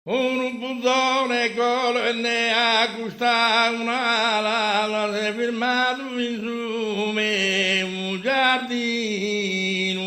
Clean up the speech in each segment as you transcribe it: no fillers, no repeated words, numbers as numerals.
Un puttone colonne accusta una lana si è firmato in su me un giardino.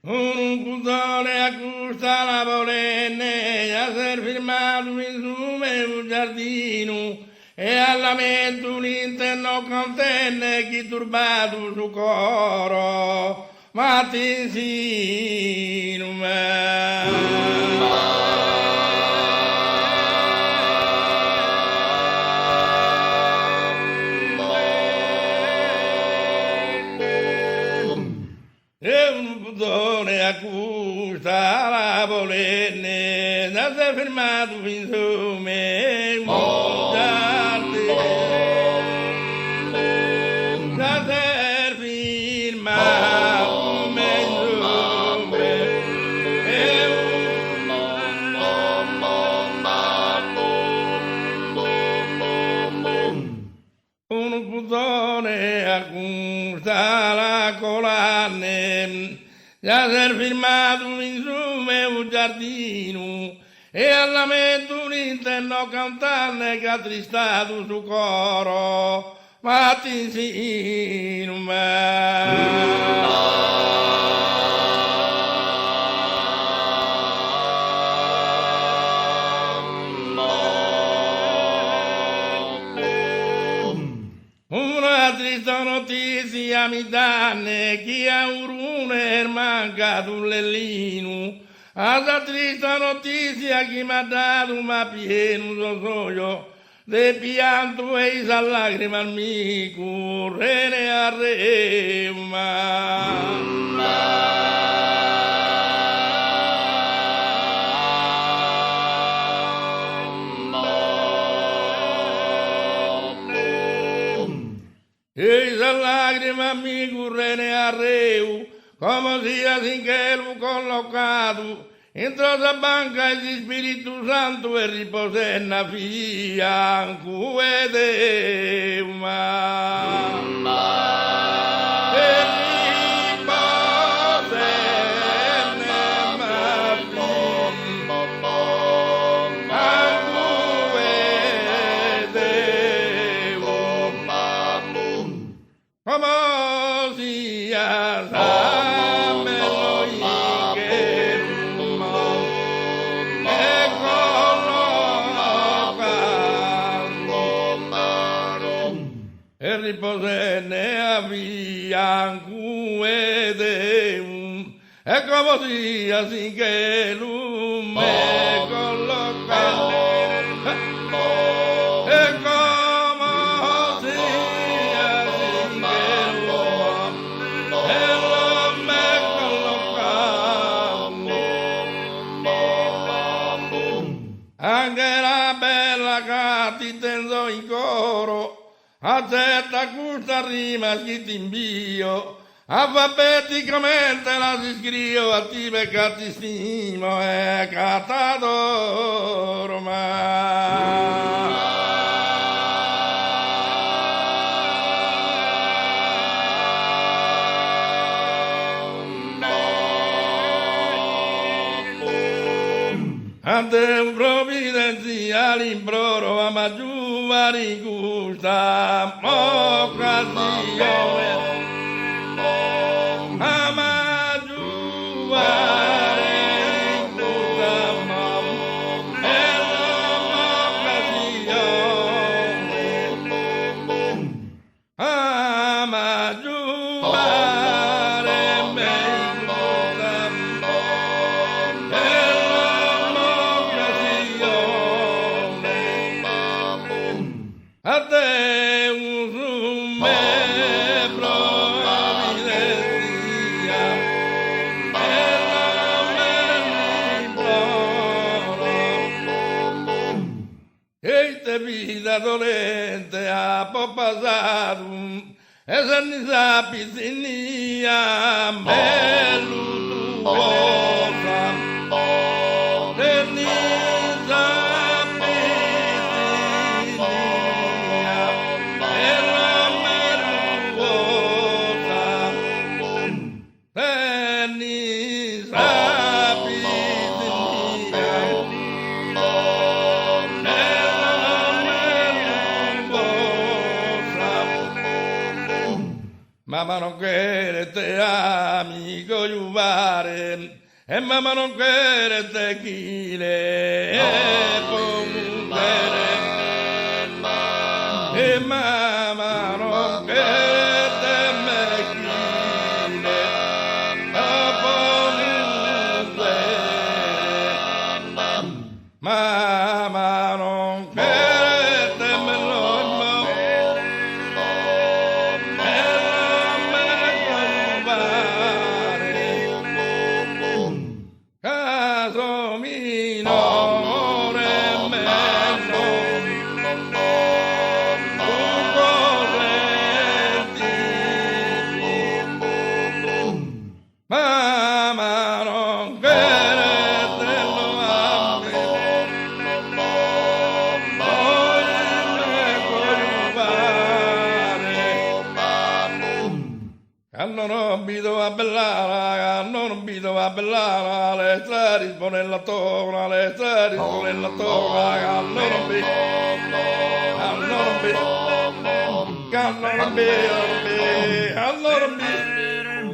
Un puttone accusta la polenne a ser firmato in su me un giardino e alla mente un interno contenne chi turbato su coro ma ti insino e un puttone accusta la polenne da se fermato in su me un giardino da se firmato in su me un puttone accusta la collanne da ser firmato in su me un giardino e alla mente un interno cantante che ha tristato su coro ma ti insino una triste notizia mi danne chi ha un rune è mancato un lellino. Alla triste notizia chi mi ha dato ma pieno soglio de pianto e sa lacrima al mi correre a e sa lacrima mi correre a reu come sia sin che lo collocato entro la banca di Spirito Santo e riposenna fianco ed come sia sammelo che e collocato e riposenne a fianco ed e come sia sinché lume collocato e come sia anche la bella che ti tengo in coro, accetta questa rima che ti invio, alfabeticamente la si scrivo a ti perché ti stimo e che t'adoro ante un provvidenziale imploro a maggiore gusta occasione a maggiore gusta a maggiore a te un rume provvidenza e la me e te vita dolente a po' passato e se ne sapi sinia bello tu mamma non querete amico aiutare, e mamma non querete chile, e comunque e mamma non querete me chile, e comunque mamma non querete me lo caso minore meno tu corretti mamma non querete lo ame non bido a bellare, non bido a bellare, le strade sponella tona, le strade sponella tona, non bido, non bido, non bido.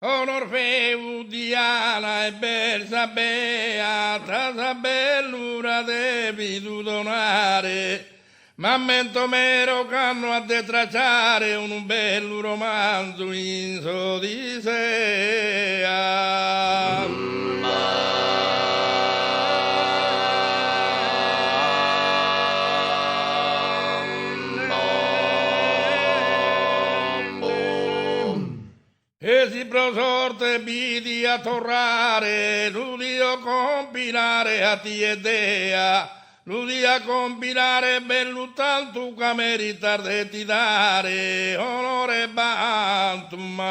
Onor feu Diana e Bersa beata, sa bellura devi tu donare. Ma mento mero canno a detracciare un bello romanzo in Odissea. E si pro sorte vidi a torrare, l'udio compilare a ti e dea. L'udia compilare bello tanto che merita di ti dare onore bantuma.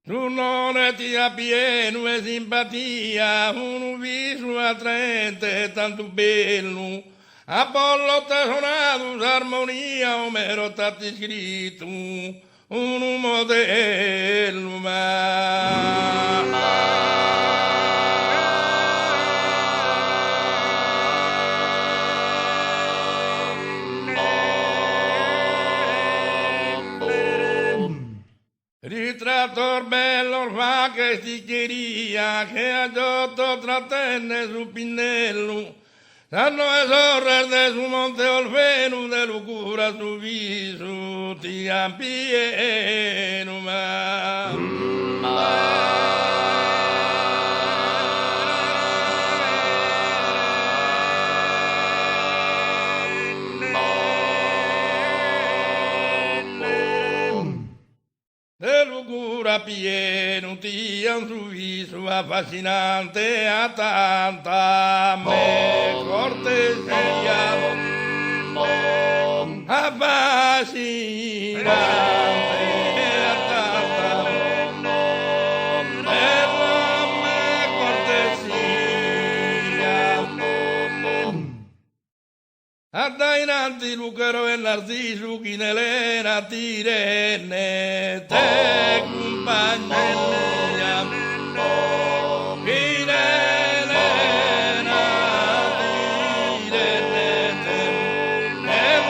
Tu non ti pieno e simpatia, un viso attraente tanto bello. Apollo t'ha suonato armonia, Omero t'ha scritto un modello, ritratto bello fa che sticcheria, che a giotto trattenne su pinnello. Sanno e sorre de su monte Olfenu, de lucura su viso, ti ampieno de lucura pieno, ti han su viso, affascinante a tanta me cortesia, affascinante a tanta me cortesia. Addainanti Lucero e Narciso, chi Nelena Tirene, te compagnia. Chi Nelena Tirene, te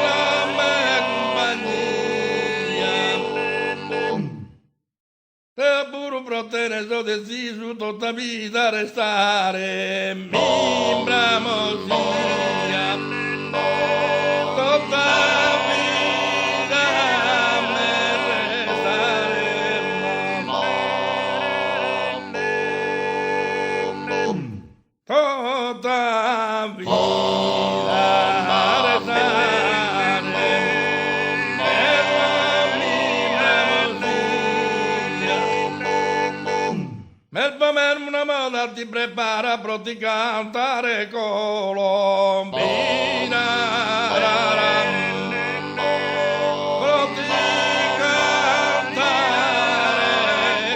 la me compagnia. Te puro protene so deciso tutta vita restare, mi bramosia. Una moda ti prepara per ti cantare colombina. Per ti cantare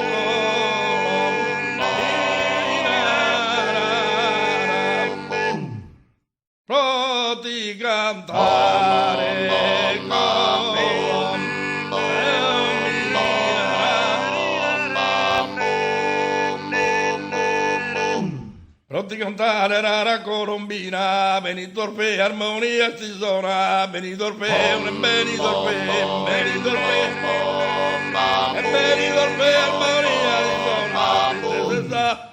colombina. Per ti cantare colombina. ti cantare rara colombina, Benito Orfe, armonia si suona, Benito Orfe, Benito Orfe, Benito Orfe, Benito Orfe, armonia si suona,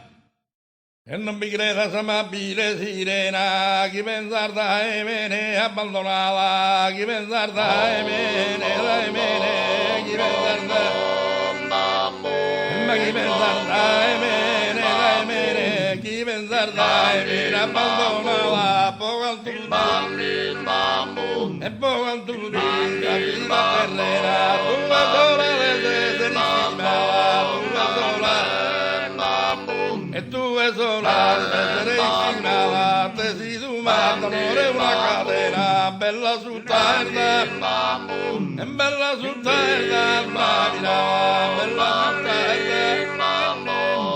e non mi creda amabile sirena, chi pensar da mene abbandonata, chi pensar da mene, chi pensar ma chi pensar da mene, chi pensar da mene abbandonata, poco al tu e poco al tu la vita terrena, tu la sola deserissima, tu la sola e tu è sola, deserissima, te si domanda, amore una catena, bella sul terra, e bella sul terra, bella sul terra,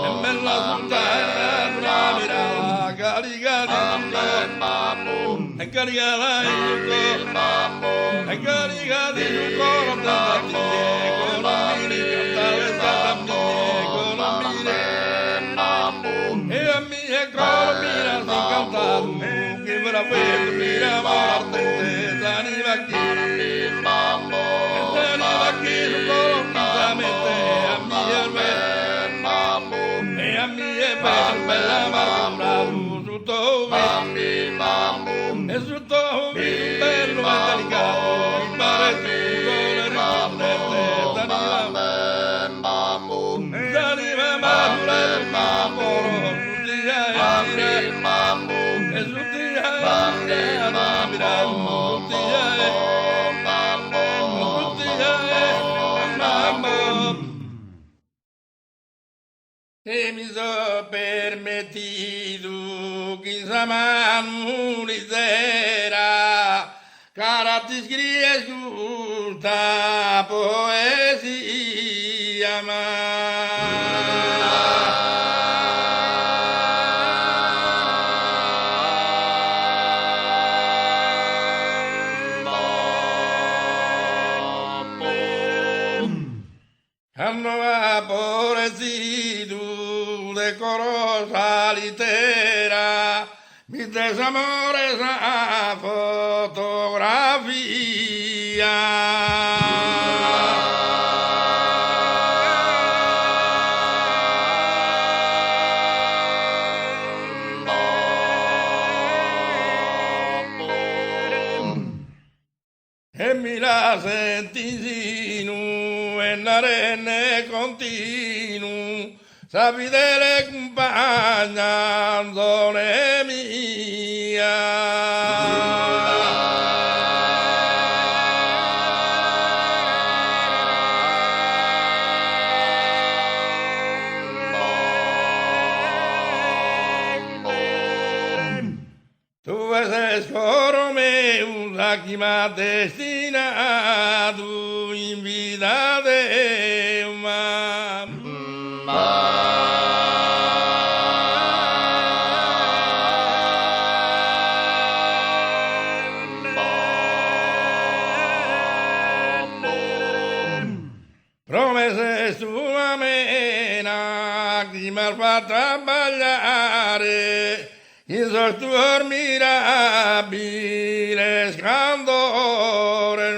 e bella sul terra, mirala, carica di tutto, e carica di tutto, e carica di tutto, non te la dire, colombini, cantare stata mia, colombini, e a mia colombina si cantano, che me la vedo, mira morte, s'anima qui, e s'anima qui, su colombina mette, a mia me, e a mia bella marmura, su tovi, e su tovi, un bello e delicato, il mare tutto le ricorrette, s'anima madura del mamoro, e su e mi so permitido que sera cara ti scrive giusta poesia hanno aborrecido decorosa litera, mis desamores a fotografía. E mi la senti en arene continu, sapidere compagnandone mia. Tu eres coro meu, que m'ha destinado en vida de uma. Promesse sua mena che mi fa traballare in sortuor mirabile scandore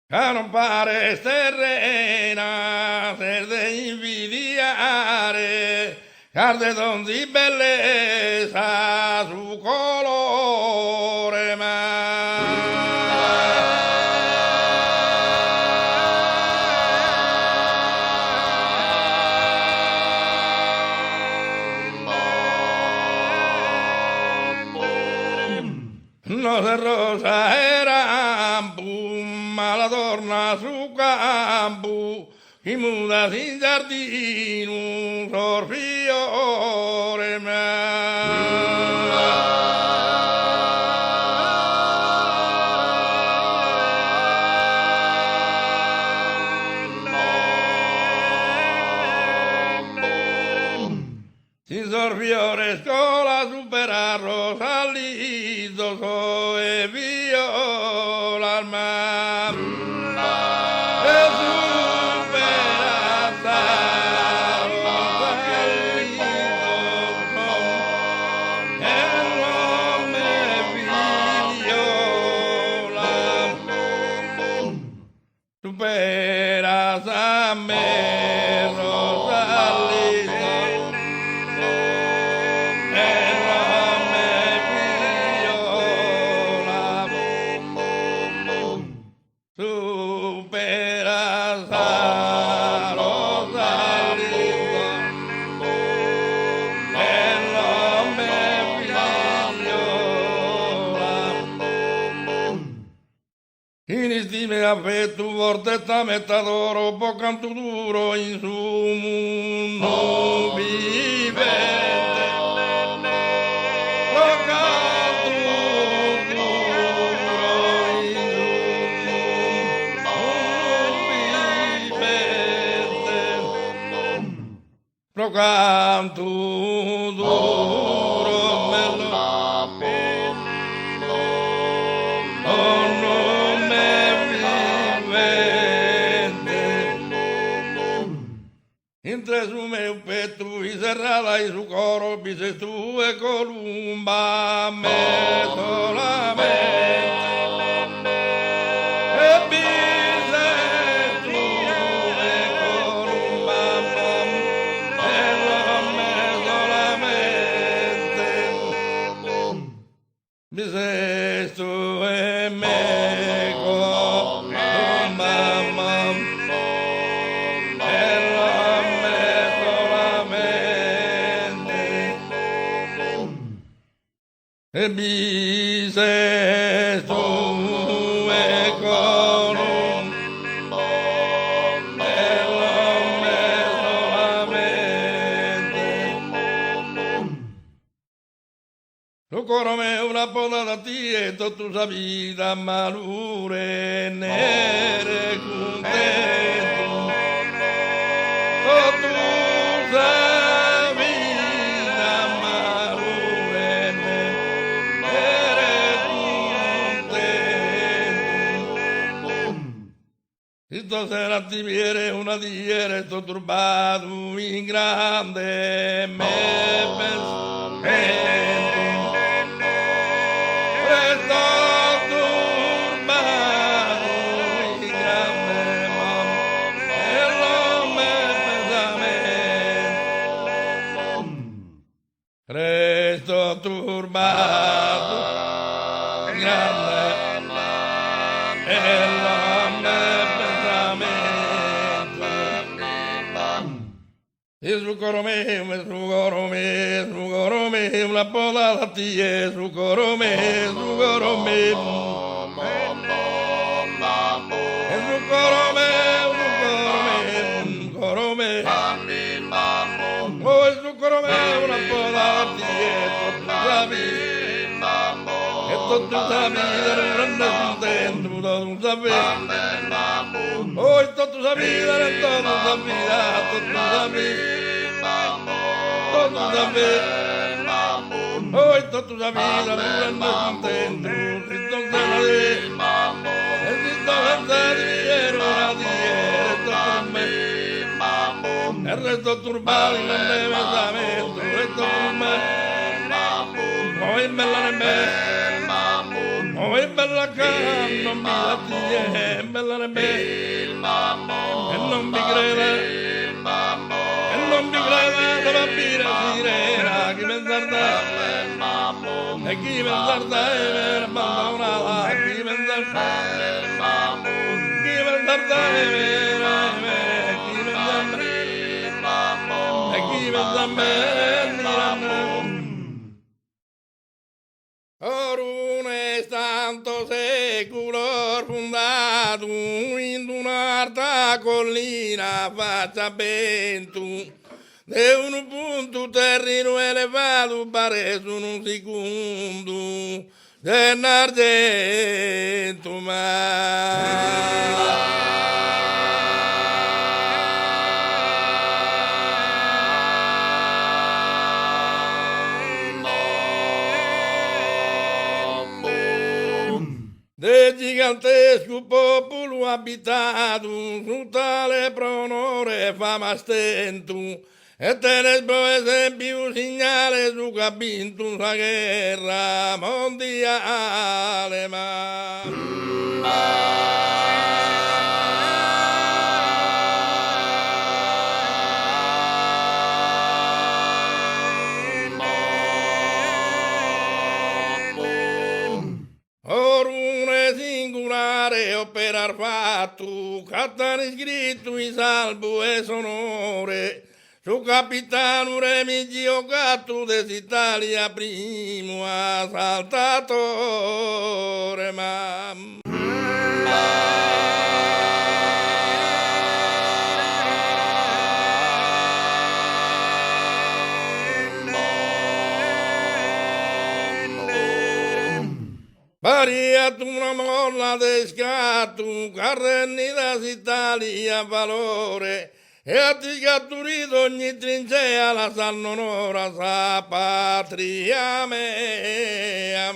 a non pare terrena, ser de invidiare, carde don di bellezza su colore no se rosa era la torna su campo, chi muda sin giardino, sorfiore si sorfiore scola super supera Rosalito, soy viola al mar. Superas a me, Rosalito, superas a Rosalito, inistime affetto forte metadoro po canto duro in su mundo vivente po canto duro in su mundo vivente po canto duro mello entre su meu petu y cerrada y su coro pises tú e columba me solamente e pises tú e columba me solamente pises tú e me columba e bises tu e colum tu coro me una poda da ti e tu sa vida malure nere contento tu sa Esto será tibiere una diere, sto turbato in grande me pensento. Esto turbato in grande me pensamiento. Resto turbato in grande su coro me, una poda da ti, su coro me, su coro me, oh, su coro me, una poda da ti, esto tú sabes, grande contento, tú sabes, oh, esto tú sabes, todo sabes. Hoy toda tu vida durando contento, Cristo se la dé, el Cristo se dieron a el resto turbado y no me besamento, el resto turbado, hoy me la remé, hoy me la canto, mi la tía, me la remé, el nombre creda. Non mi creda la vampira sirena chi mi zarda e chi mi zarda e mi abbandonata chi mi zarda e chi mi zarda Orune tanto seculo fundato in un'alta collina faccia vento de un punto terreno elevato pare su un secondo dell'argento ma gigantesco popolo abitato, su tale pronore fama stento, e tenebro esempio segnale su che ha vinto la guerra mondiale. Orune singolare operar fatto, cattane scritto in salvo e sonore, su capitano Remigio Gatto dell'Italia primo assaltatore. Maria tu una molla de scatto, carrenita s'Italia valore, e a ti catturito ogni trincea la sanno onora sa patria mea.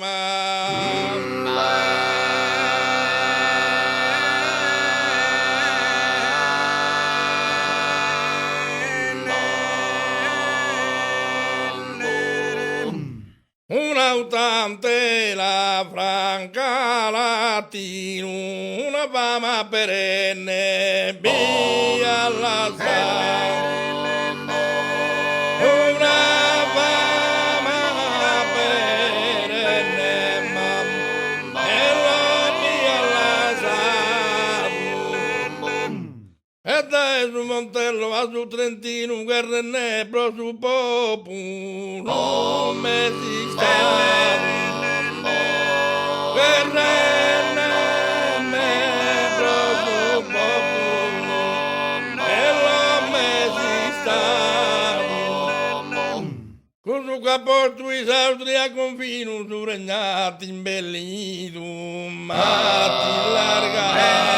Un'autante la franca latino, una fama perenne, via la una fama perenne, e la via la e dai su Montello va su Trentino, guerra ne pro su populo, me si sta. Guerra ne me pro su populo, e lo me si sta. Con su caporto i sautri a confino, su regnati imbellito, matti largati.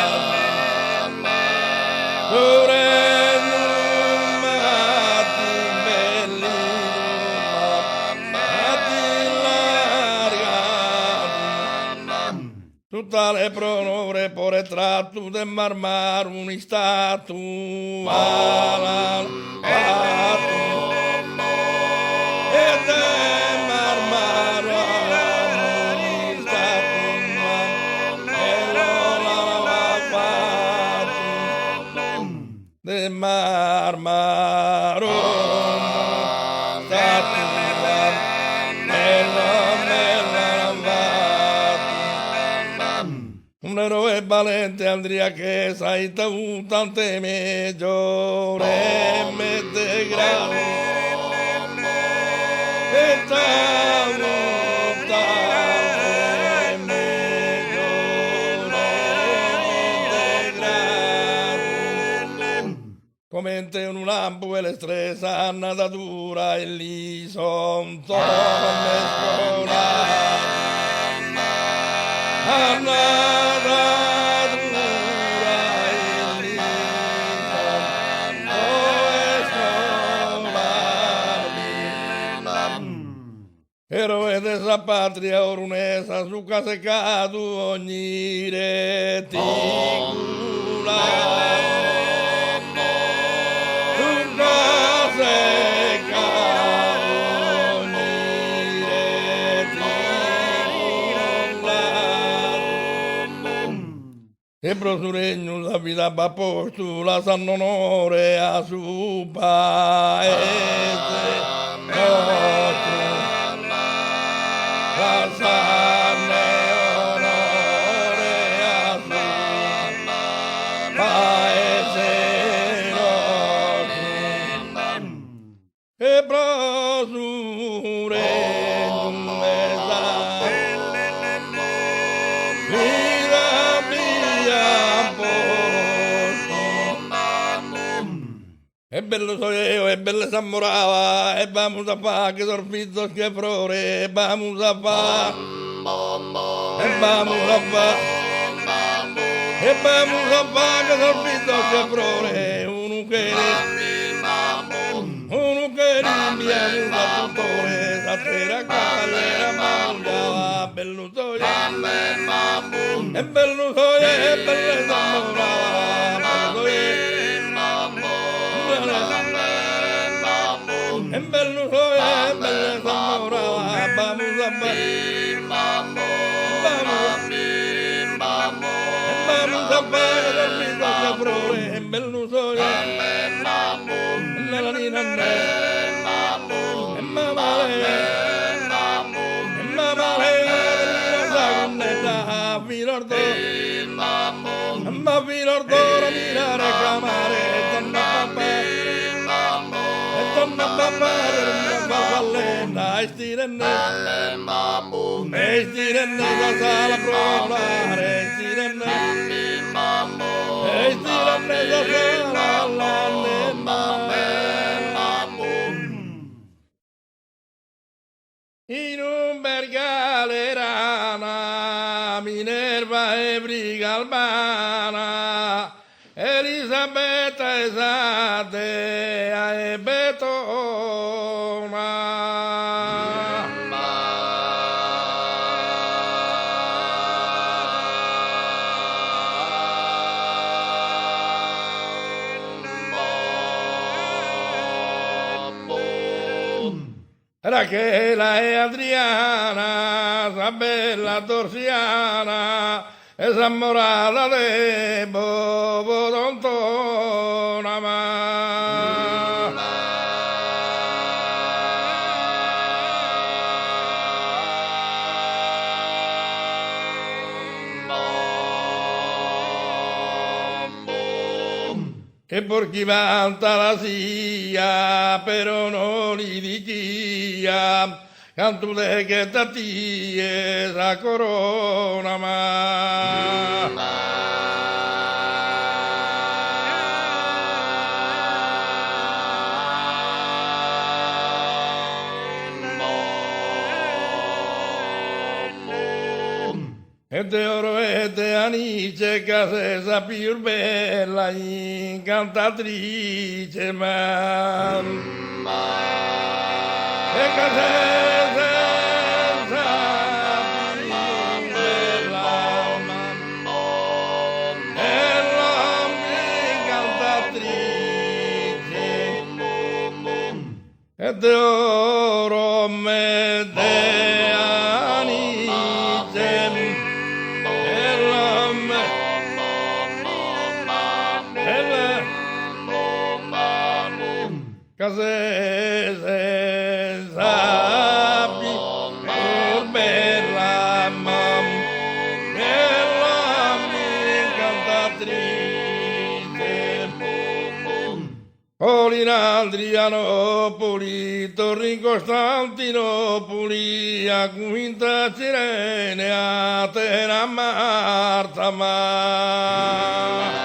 Tale pronore por tratto de marmar un istatu ala e de marmar un istatu de marmar un istatu. Un eroe valente andría che sai tu tante me llore me te grave e tante me llore me te grave comente un lampo e le stresa nada dura e lì son torne scolare Eroe de esa patria orunesa, su casecado ogni reticula. Su casecado ogni reticula. E pro su regno la vita va posto, la sanno onore a su paese nostro. Sanne onore a su paese nostro e prosure vida mia posto. E bello soy yo, e bella Zamorava, e vamos a fa que sorfitos que flore, vamos a fa, e vamos a fa, e vamos a fa que sorfitos que flore, uno que rimpiamo da tutore, sa terra calera mangiava, bello soy e bello soia e belle s'amorava, e bello soia e belle s'amorava, vamos a vamos a fare dormito a prove, e bello soia la nina e mamma Filordo, ma Filordo la mira reclamare, donna papà, Vallenda, e stirenne da sala provare, e stirenne da sala in un bergale rana, Minerva e Brigalbana, Elisabetta Esadea e Betona. Rachela e Adriana, Sabella Torsiana, e Sammorata de Bobodontona. Che por chi vanta la sia, però non li dichia, canto de che tatie sa corona ma. E de oro e de anice, casesa più bella incantatrice, ma e casesa più bella, e l'uomo incantatrice, e de oro me de anice, casese sapi pur bella mam bella incantatrice Polinandrianopoli Torri Costantinopoli a Quinta Cirene Atena Marta ma.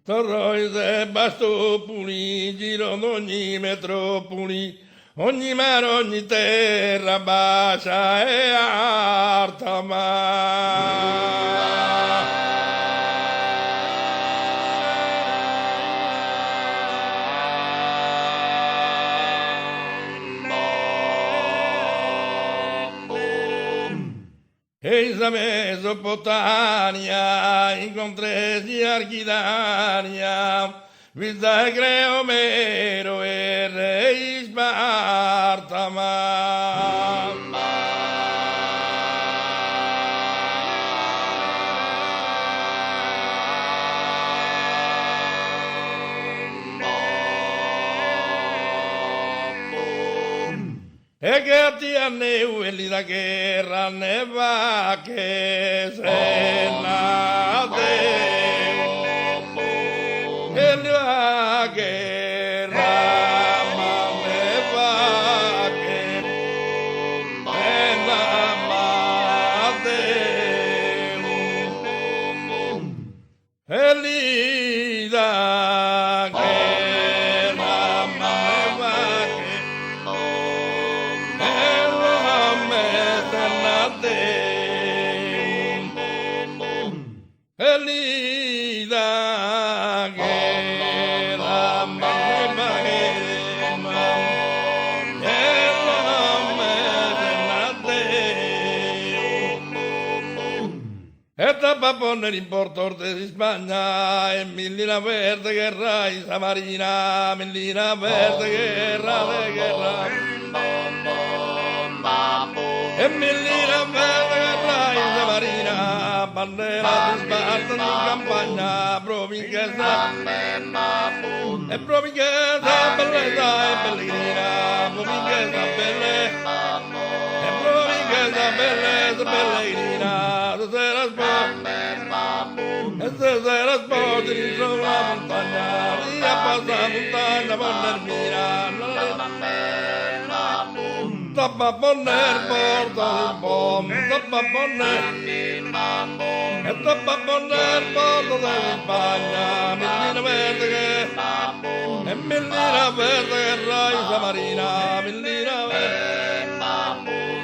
Torroise Bastopoli, giro d'ogni metropoli, ogni mare, ogni terra bacia e arta Eis a Mesopotamia, incontresi Archidania, vista e Creomero e Re Sparta e che a ti anneu e lì da guerra ne va che se nate e lì la guerra ma ne va che se n'amate e lì da guerra ma ne va che Eli va a poner importorte di Spagna e millina verde guerra Isa Marina, millina verde guerra de guerra. E millina verde guerra Isa Marina, bandera di Sparta in campagna, provinchesa e provinchesa bellezza e pellegrina, provinchesa bellezza. Bellezza pellegrina, stasera sporti dietro la montagna, via passa montagna, Bonnermina, tappa Bonner, porta il bom, tappa Bonner, e tappa Bonner, porta di Spagna, millina verde e millina verde che Isa Marina, millina verde.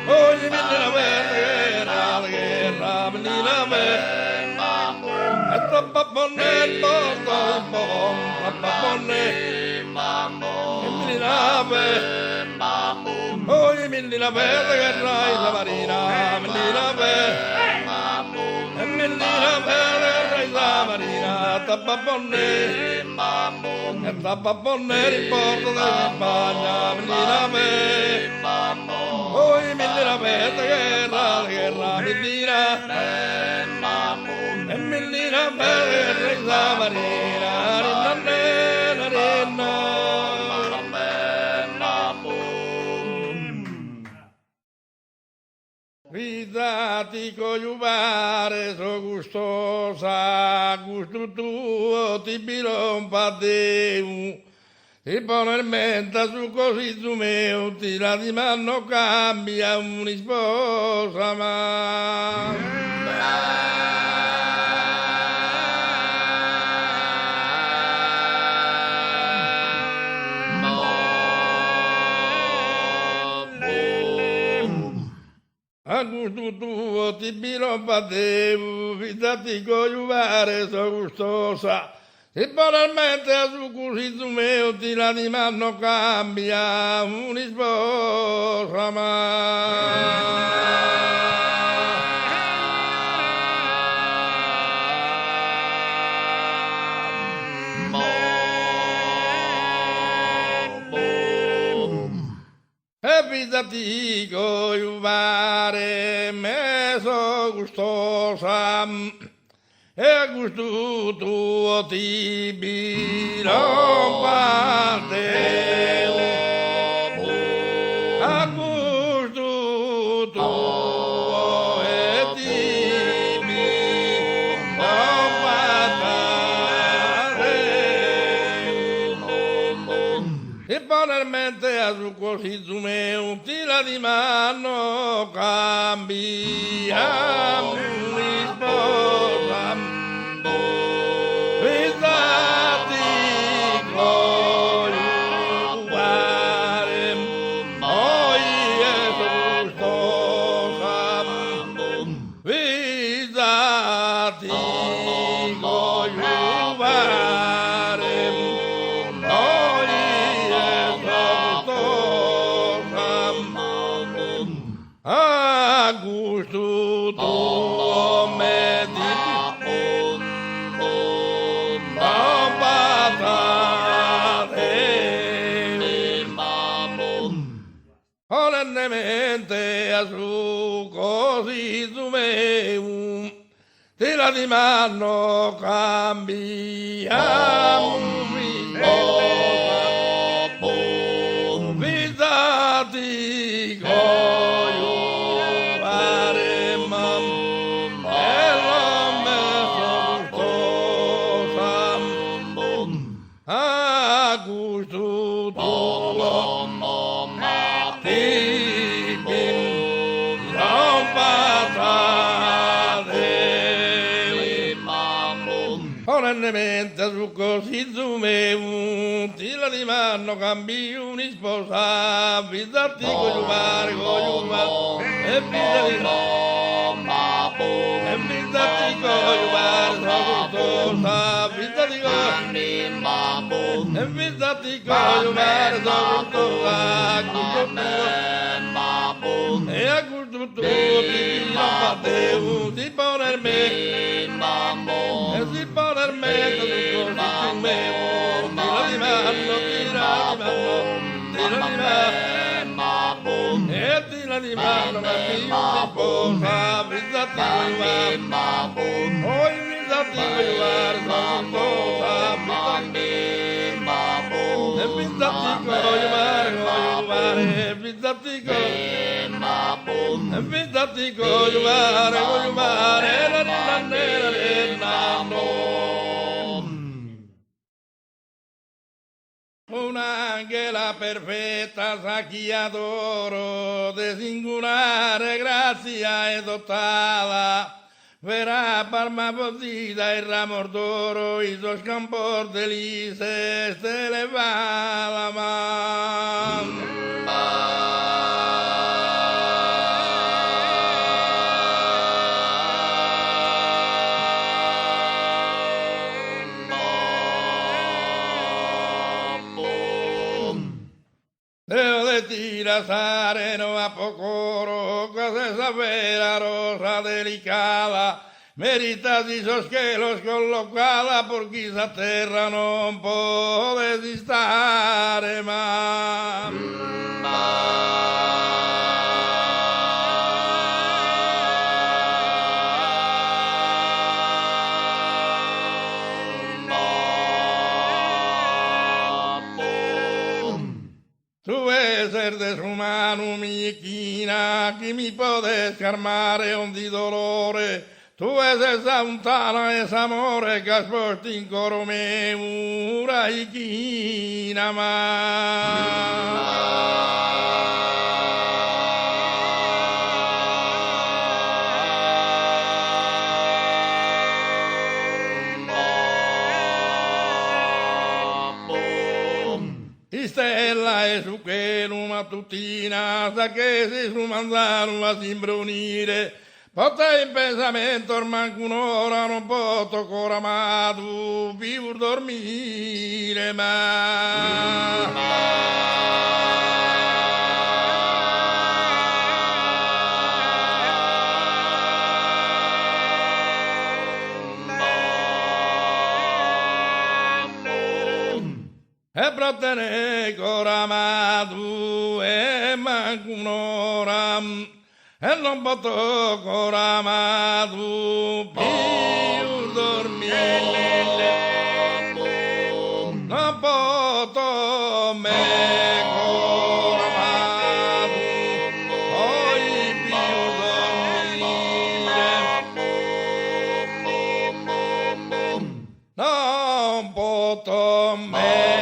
Ogni millina verde guerra, millina verde. E tappa bonne il porto il bom, tappa bonne e millina verde. Ogni millina verde guerra Isa Marina, millina verde. E millina verde guerra Isa Marina, tappa bonne e tappa bonne il porto di Spagna, millina verde. Oi millina verde guerra, millina e millina verde Isa Marina, rinna rinna. Ridati cogliuvare so gustosa, gusto tuo ti bilompadeu. E banalmente su così su me ti la di mano cambia un'isposa ma a gusto tuo ti bilompadeu, fidati cogliuvare so gustosa. E banalmente a su così su me ti la di mano cambia un'isposa e fidati cogliuvare me so gustosa. E a gusto tuo ti bilompadeu, a gusto tuo e ti bilompadeu. E banalmente a su così su me ti la di mano cambia un'isposa. A gusto tuo me di solennemente a su così su me ti la di mano cambiamo visati cogliuvare mamma e l'ome sortosa a gusto tuo ti solennemente su così su me ti la di mano cambi un'isposa visati cogliuvare e visati Un ángela perfetta, saqueador de singolare grazia e dotada, verá palma podida y ramos d'oro y sus campos delices se elevada man. Sareno a pocoro, cosa sapere rosa delicata, merita di sosquelos collocada, por chi sa terra non può resistare mai. De su mano mi esquina, que mi podes calmare ogni dolore, tu es esa untana, esa amore, che asporti in coro me, mura y quina Stella e su che mattutina sa che si su mangiano a s'imbrunire potrei in pensamento ormai un'ora non posso ancora ma tu più dormire e protene coramatu e manco un'ora e non posso coramatu più dormire non posso me coramatu poi più dormire non posso me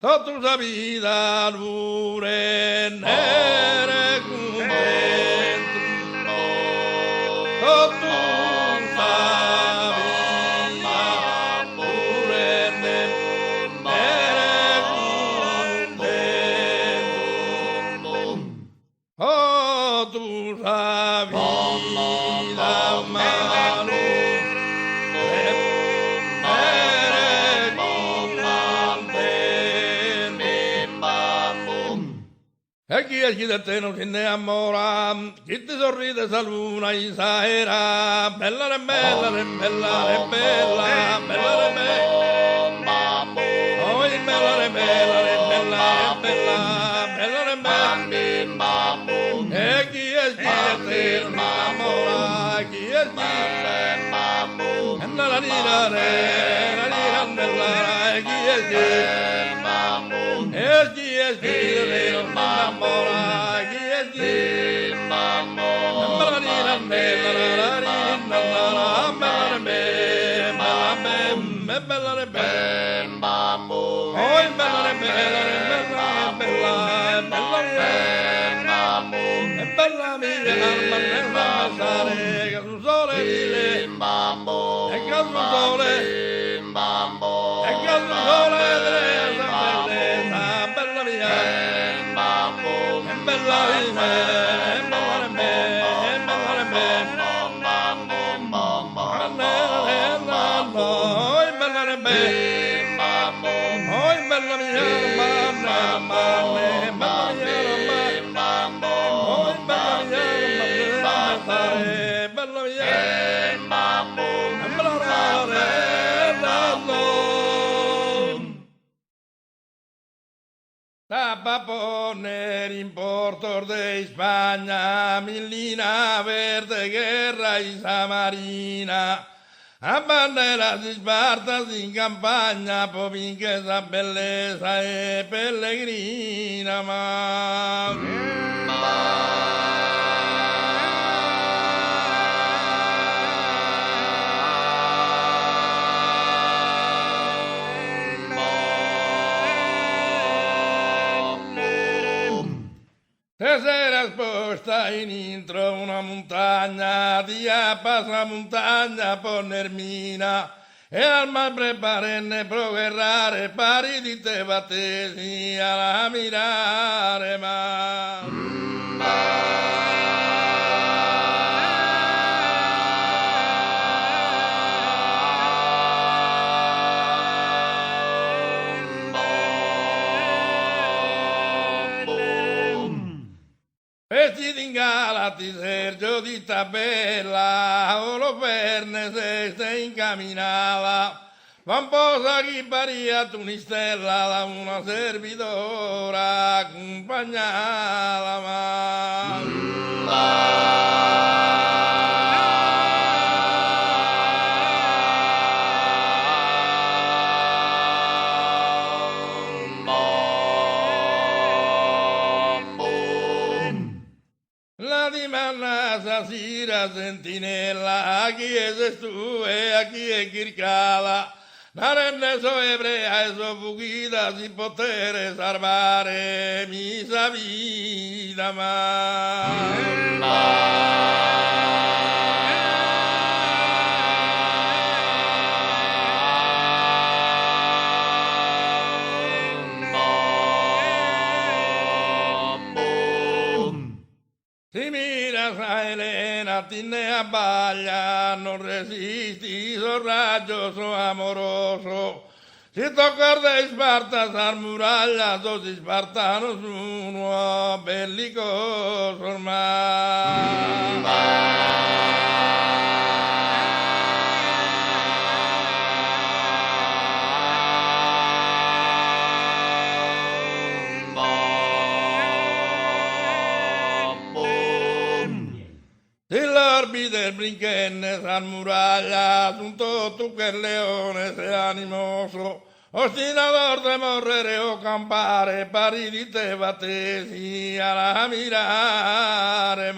toda tu vida dure nere contento toda tu vida dure nere contento toda tu vida mano E chi da te non si innamora, chi ti sorride sa luna in sera, bella re bella re bella re bella, bella re bella, oh bella re bella re bella re bella, bella re bella, e chi da te non si innamora, chi e la lira re, la lira bella, e chi da te non si innamora, chi è bella lira bella, la lira bella re bella, oh bella re bella re bella, bella re bella mia alma nella sale, che sul sole vive, e che sul sole, e che sul sole bellezza, bella mia, e bella va poner importor de España, milina verde, guerra y marina, a banderas dispartas in campagna, povinche esa bellezza e pellegrina, se era sposta in intro una montagna, dia passa montagna ponermina, e al mal preparenne pro guerrare, pari di te battesi alla mirare, vestiti in galati, Sergio di tabella, Oloferne se incamminava, Vamposa chi paria Tunistella, da una servidora accompagnava, Sasira sentinella, a chi è sestu e a chi è chircala, la rende so ebrea e so fuggita si potere salvare misa vita si mira a Elena, tinne a baglia, non resisti, so raggio, so amoroso. Si tocca de Sparta, sar muraglia, so si spartano su uno bellicoso ormai. Del brinchenne San Muraglia, un tutto quel leone se animoso, ostinador de morrere o campare, pari di te battesi alla mirare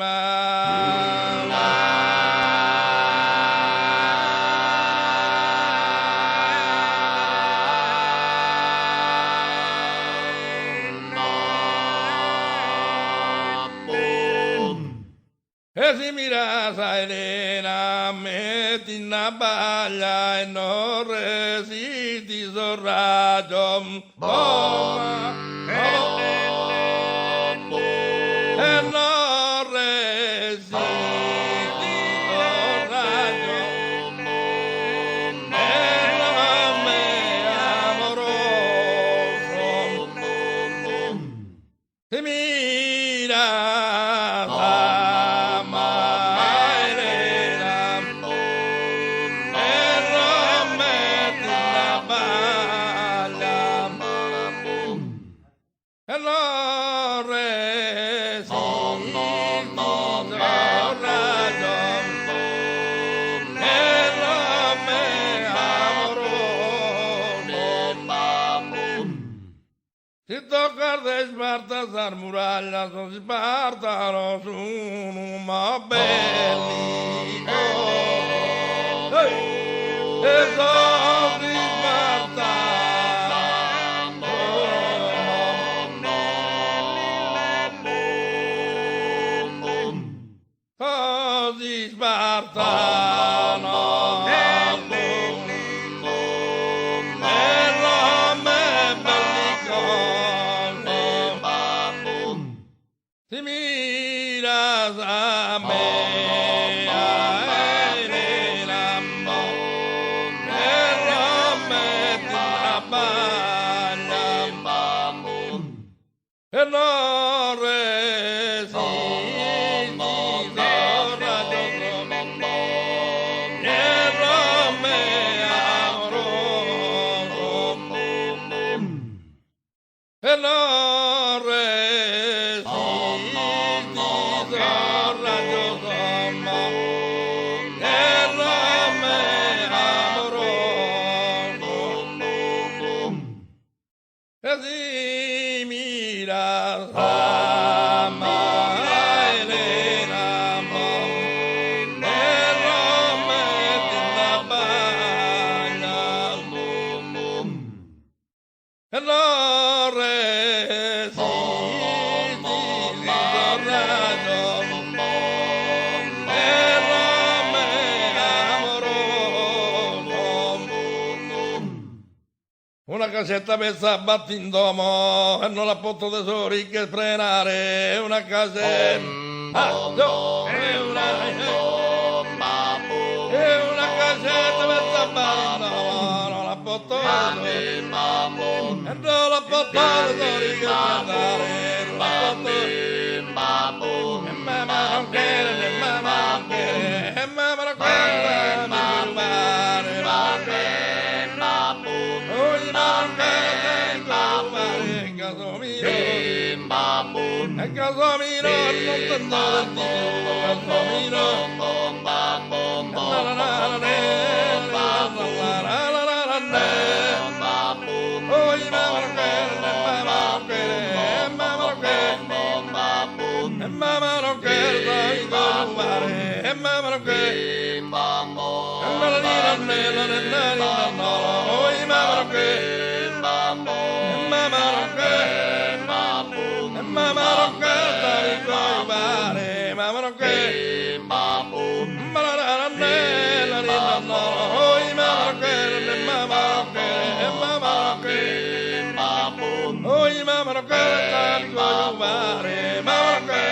e si mirasa Elena, metti in una baglia e non resisti sul raggio, e non resisti sul raggio, e non me amoroso, si Si tocca de Sparta, muraglia, sono Sparta, non sono ma belli. E sono di Sparta. Oh, di Sparta, no. Si miras a me, e non resisti, e non resisti. Si mira a una casetta messa a battindomo e non la porto tesori che frenare, una casetta è una casetta messa a battindomo, non la porto tesori e non la porto tesori che frenare, non la porto e mamma non quiere, e mamma non quiere, e mamma non quiere, mi rubare, e Casamino non te andare di Casamino oi mamma non quer dai rubare e mamma non quer oi mamma non quer mamma non quer dai rubare mamma non quer oi mamma non quer dai rubare mamma non quer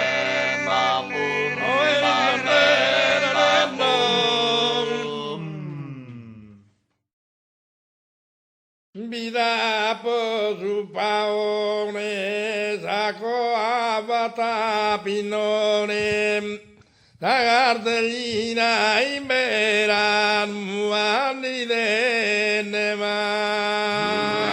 vida po su paone saco avata pinone la cartellina in vera muani de ma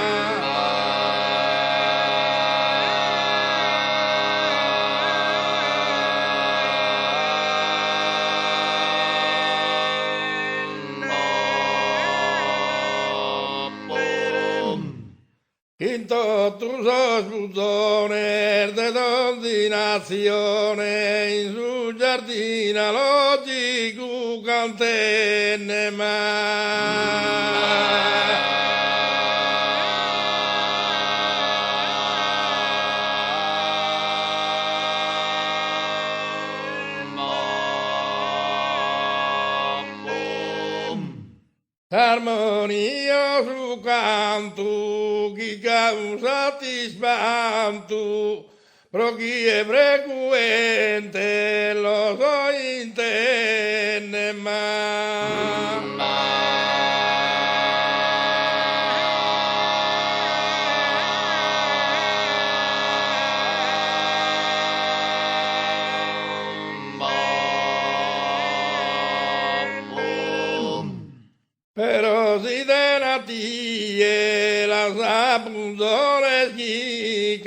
Quinto tus sputones de destinazione in su giardina logico cantenne Armonia su canto, chi causa ti spanto, pro chi è frequente lo so intende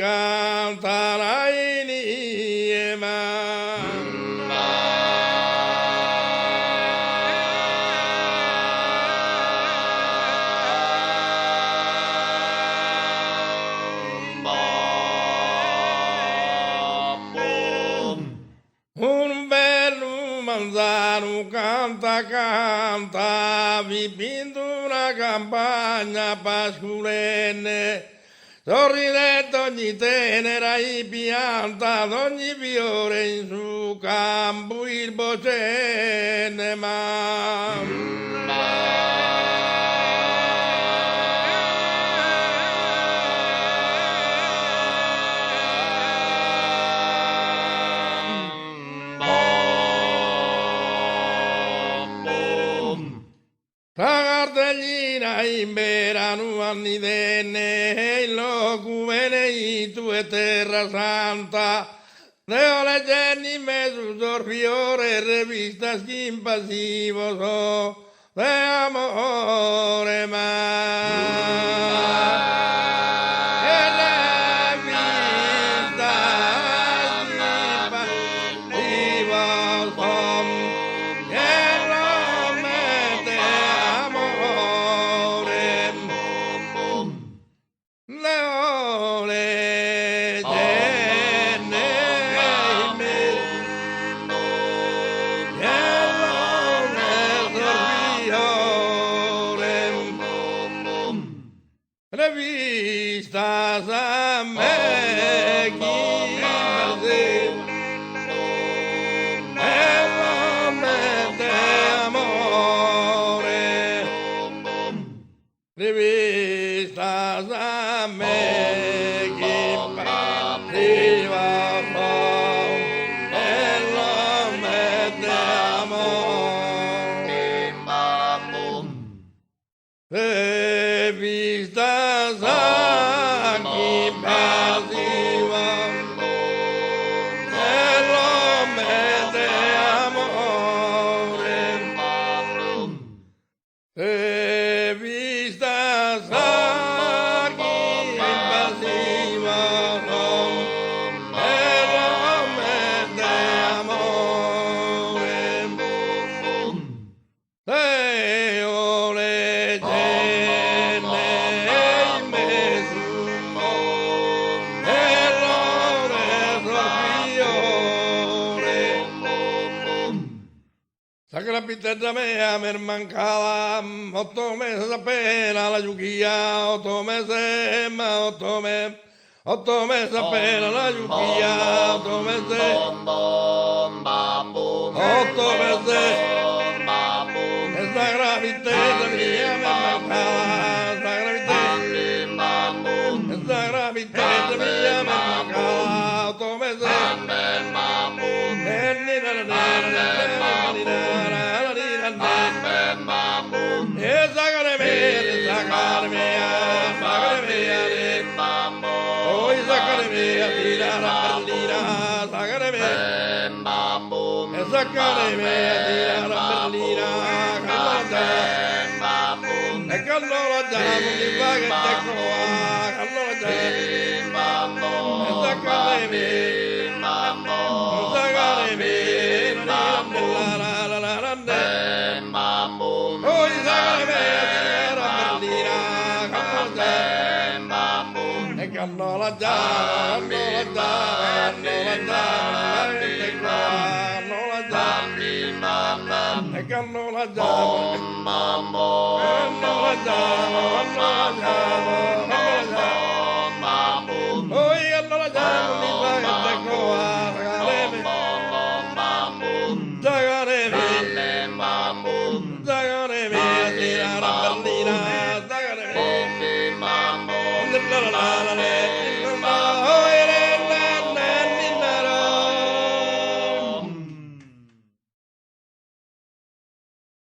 canta iniema. Un bello manzano canta, vivendo una campagna pasculenne, sorridente ogni tenera e pianta, d'ogni fiore in su campo il bocenne, la cartellina in verano anni denne, il locu benedito e terra santa, deo leggendo in mezzo sorfiore, rivista schimpasivo so, de amore revistas a me amore, revistas a me revistas aquí pasivan, el hombre de amores. Revistas aquí pasivan, el hombre de amores. Sacra pitella mea mer mancava 8 meses appena la giuchia, 8 meses, 8 meses appena la giuchia, 8 meses, 8 meses, esa gravitella mia mer mancava, esa gravitella mia mer mancava, 8 meses,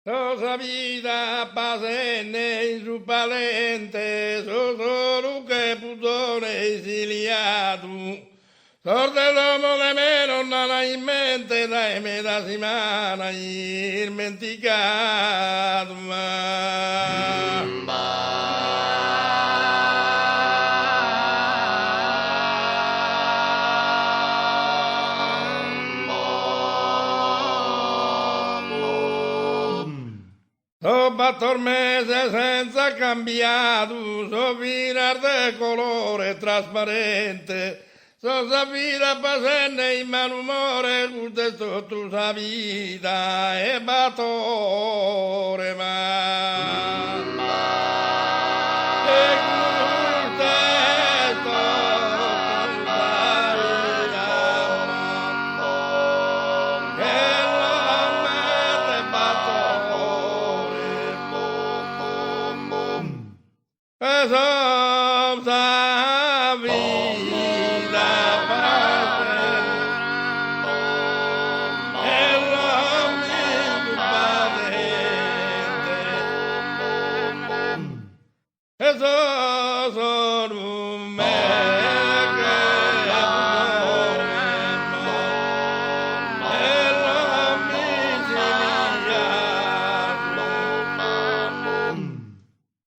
Toda vida pasene in su palente, solo che pudore esiliato. Sorte l'uomo de meno non ha in mente da me da settimana dimenticato. 4 mesi senza cambiato, soffira di colore trasparente, so sapere passare in malumore, tutte sotto sa vita e battore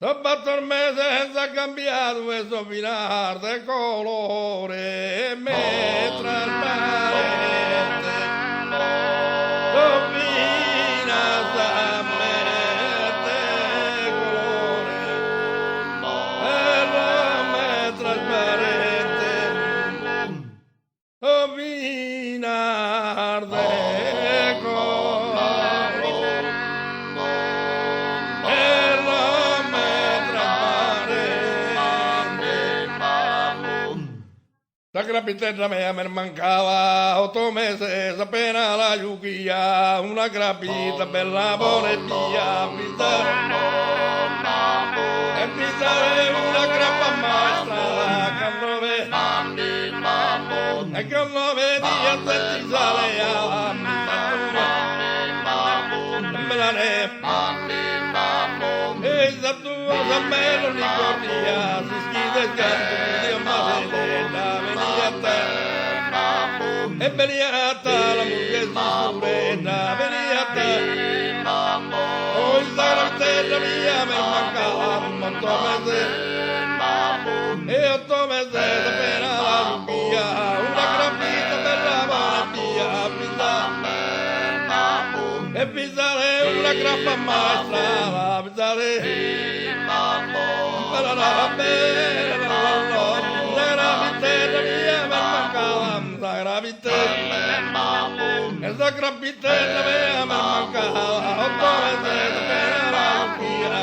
Dopo 4 mesi senza cambiato questo filar de colore e me trasparente. Soffina sta me de colore e me trasparente. Soffina de la grapitella mia me mancava 8 mesi appena la giuchia, una grapita bella buona e via, e pisare una grappa maestra, e che non vedi a te ti sale a me la ne, e da tua sa me lo ricordia, si schide il canto di amare e veniata la mujer surena, veniata hoy la terra mia me mancava un montone e 8 mesi appena la giuchia, una gran vita bella buona via, e pisare una grappa maestra, pisare per la bella esa grapitella mea me mancava 8 mesi per la giuchia,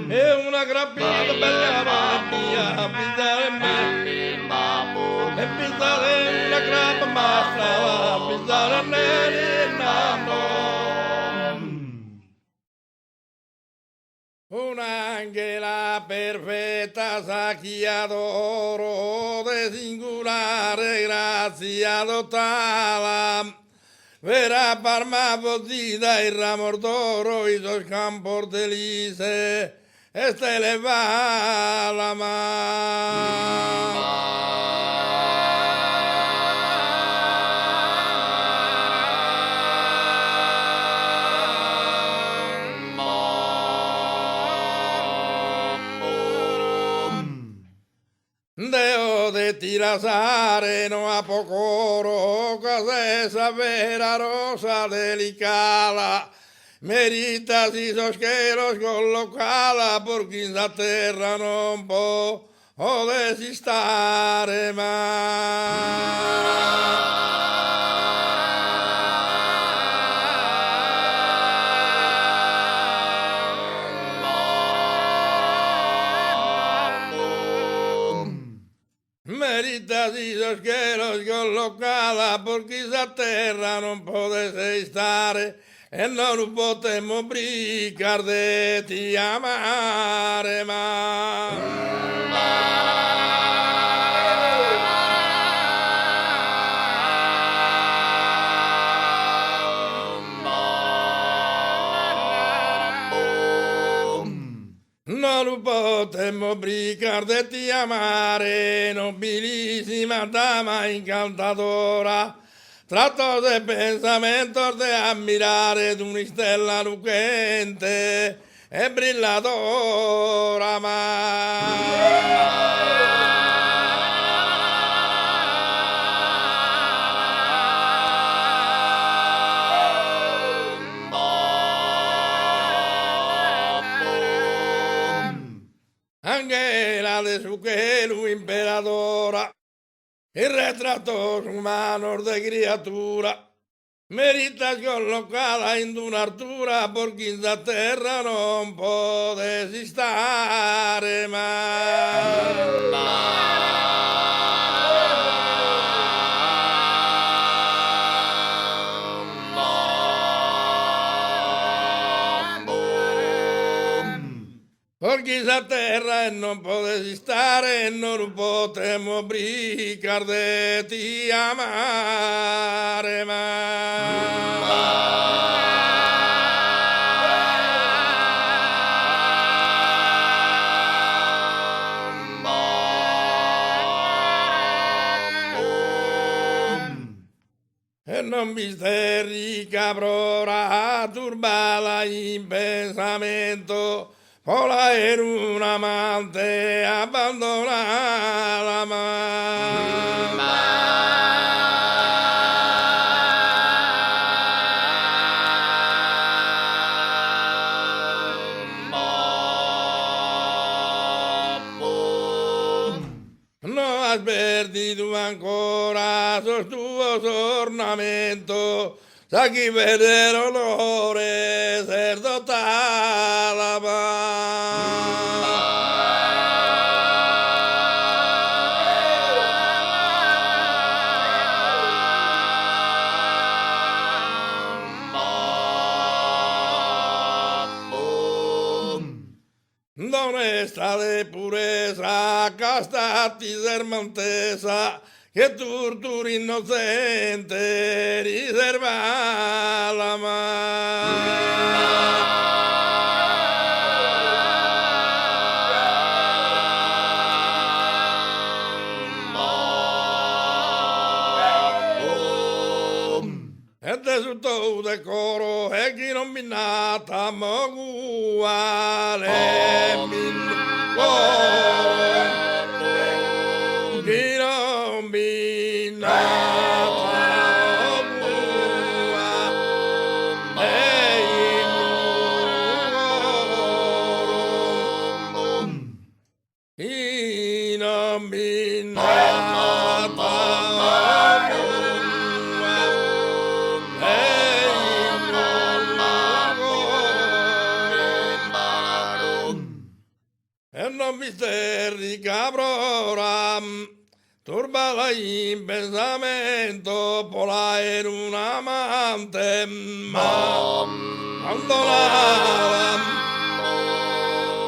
e una grappita bella mia, pisare me, e pisare una grappa maestra, pisare nell'inanno. Un'angela perfetta sacchia d'oro, de singolare grazia dotala, vera parma posita il ramor d'oro, i suoi campos delice, e se le va la mano. Deo de tirasare no a pocoro, cosa esa vera rosa delicada, merita si sosqueros collocada, porque in la terra non può o desistare mai. Merita si sosqueros collocada, porque esa terra non potesse stare, e non potremmo brincar de ti amare mai. Non potremmo brincar de ti amare, nobilísima dama encantadora, trato de pensamientos de admirare de una stella lucente e brilladora liberadora, y retratos humanos de criatura, meditación locada in una altura, por quinta terra non potessi stare mai. Por quinta terra e non potessi stare, e non potremmo brincare de ti amare e non misteri caprora turbala in pensamento, Pola era un amante abbandonata no has perdido ancora sostuoso ornamento, sa chi vede l'onore ser dotata d'onesta de purezza, casta sermantesa, che tortura innocente riserva la e de tutto decoro e chi non mi nata uguale chi non mi nata chi non mi e non misteri cabroram, turbala in pensamento, pola era un amante, ma abbandonata,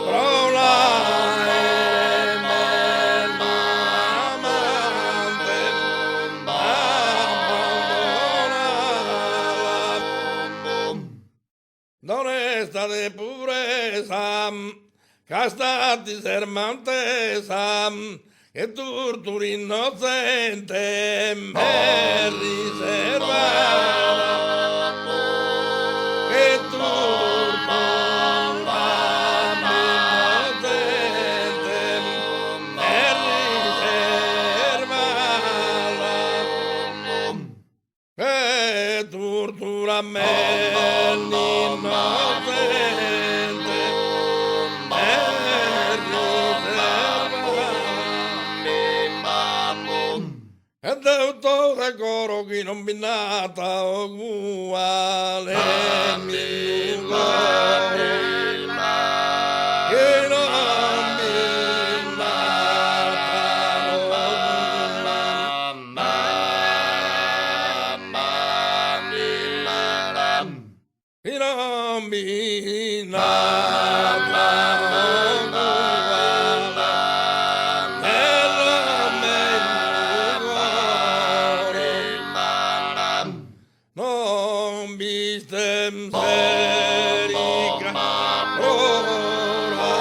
pola era un amante, abbandonata, d'onesta de purezza, castati sermantesa, che tortura innocente me riservata, che tortura innocente me riservata, che tortura me innocente e tutto decoro chi non mi nata uguale mi cuore che non mi nata che non mi nata non bistem serica prora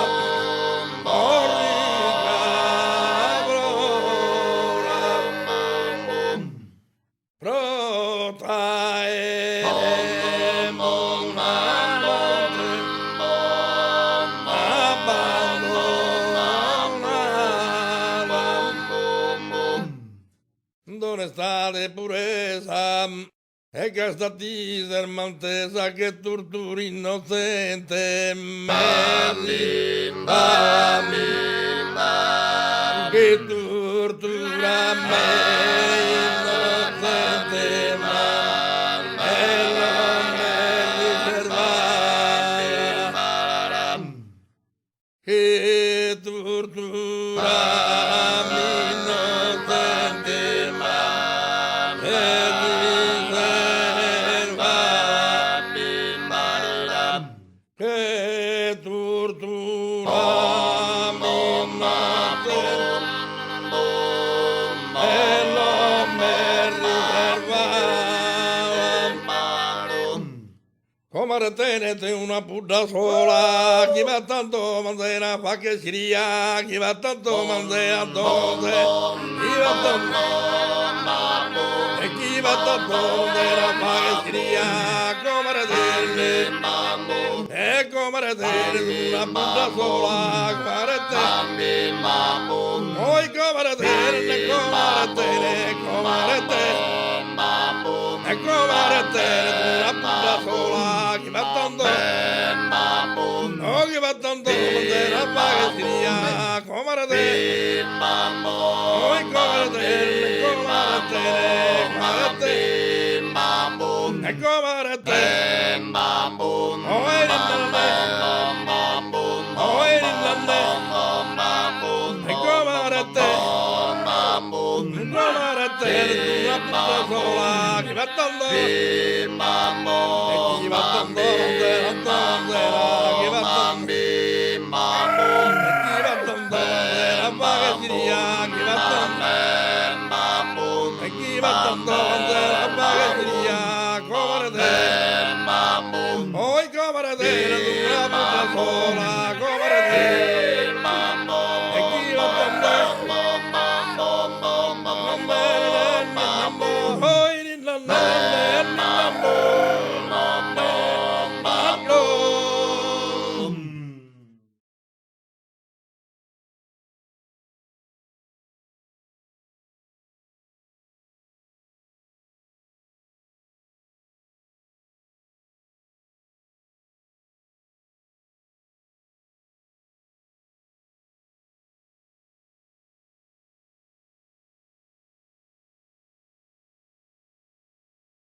morrica prora protaeremo amante abbandonata dove sta de purezza e castati sermantesa che tortura innocente me che tu torturame inocente mal, no me riservara, que tortura mi inocente mal, que tortura mi inocente no me riservara. Come tenete una puta sola, chi va tanto mandera fa che siria, chi va tanto mandera donde, chi va tanto, e chi va tanto mandera fa che siria, come tenete, e come tenete una puta sola, come tenete, oi come tenete, come tenete, e come tenete una puta sola, chi va tanto, no chi va tanto mandera fa che siria, come tenete, oi come tenete, come tenete, e come tenete, oi rinne, oi rinne, e come tenete, una puta sola, chi va tanto, e chi va tanto,